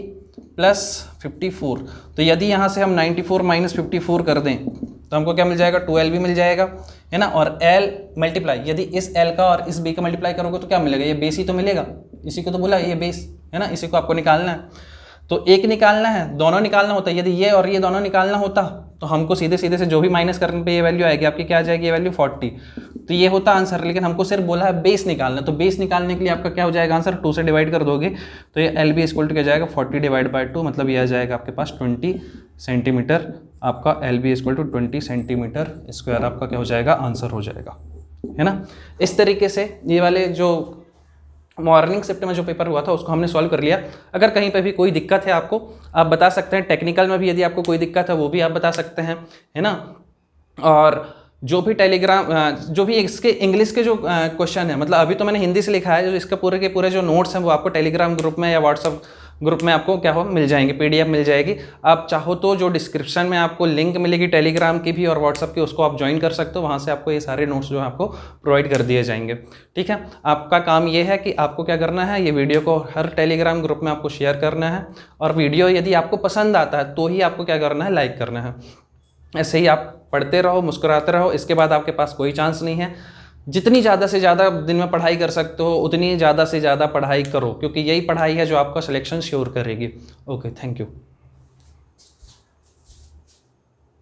S1: प्लस 54। तो यदि यहाँ से हम 94 माइनस 54 कर दें तो हमको क्या मिल जाएगा, 2LB मिल जाएगा, है ना। और L मल्टीप्लाई, यदि इस L का और इस B का मल्टीप्लाई करोगे तो क्या मिलेगा, ये बेस ही तो मिलेगा, इसी को तो बोला ये बेस, है ना, इसी को आपको निकालना है। तो एक निकालना है, दोनों निकालना होता है। यदि ये और ये दोनों निकालना होता तो हमको सीधे सीधे से जो भी माइनस करने पे ये वैल्यू आएगी आपकी, क्या आ जाएगी, ये वैल्यू 40, तो ये होता आंसर। लेकिन हमको सिर्फ बोला है बेस निकालना, तो बेस निकालने के लिए आपका क्या हो जाएगा आंसर, 2 से डिवाइड कर दोगे तो ये LB इक्वल टू क्या जाएगा, 40 डिवाइड बाई 2, मतलब ये आ जाएगा आपके पास 20 सेंटीमीटर। आपका LB equal to 20 centimetre square आपका क्या हो जाएगा, आंसर हो जाएगा, है ना। इस तरीके से ये वाले जो मॉर्निंग शिफ्ट में जो पेपर हुआ था उसको हमने सॉल्व कर लिया। अगर कहीं पे भी कोई दिक्कत है आपको, आप बता सकते हैं। टेक्निकल में भी यदि आपको कोई दिक्कत है वो भी आप बता सकते हैं, है ना। और जो भी जो भी इसके इंग्लिश के जो क्वेश्चन है, मतलब अभी तो मैंने हिंदी से लिखा है, जो इसका पूरे के पूरे जो नोट्स हैं वो आपको टेलीग्राम ग्रुप में या व्हाट्सअप ग्रुप में आपको क्या हो मिल जाएंगे, PDF मिल जाएगी। आप चाहो तो जो डिस्क्रिप्शन में आपको लिंक मिलेगी टेलीग्राम की भी और व्हाट्सअप की, उसको आप ज्वाइन कर सकते हो। वहाँ से आपको ये सारे नोट्स जो है आपको प्रोवाइड कर दिए जाएंगे, ठीक है। आपका काम ये है कि आपको क्या करना है, ये वीडियो को हर टेलीग्राम ग्रुप में आपको शेयर करना है, और वीडियो यदि आपको पसंद आता है तो ही आपको क्या करना है, लाइक करना है। ऐसे ही आप पढ़ते रहो, मुस्कुराते रहो, इसके बाद आपके पास कोई चांस नहीं है। जितनी ज़्यादा से ज़्यादा दिन में पढ़ाई कर सकते हो उतनी ज़्यादा से ज़्यादा पढ़ाई करो, क्योंकि यही पढ़ाई है जो आपका सिलेक्शन श्योर करेगी। Okay, thank you.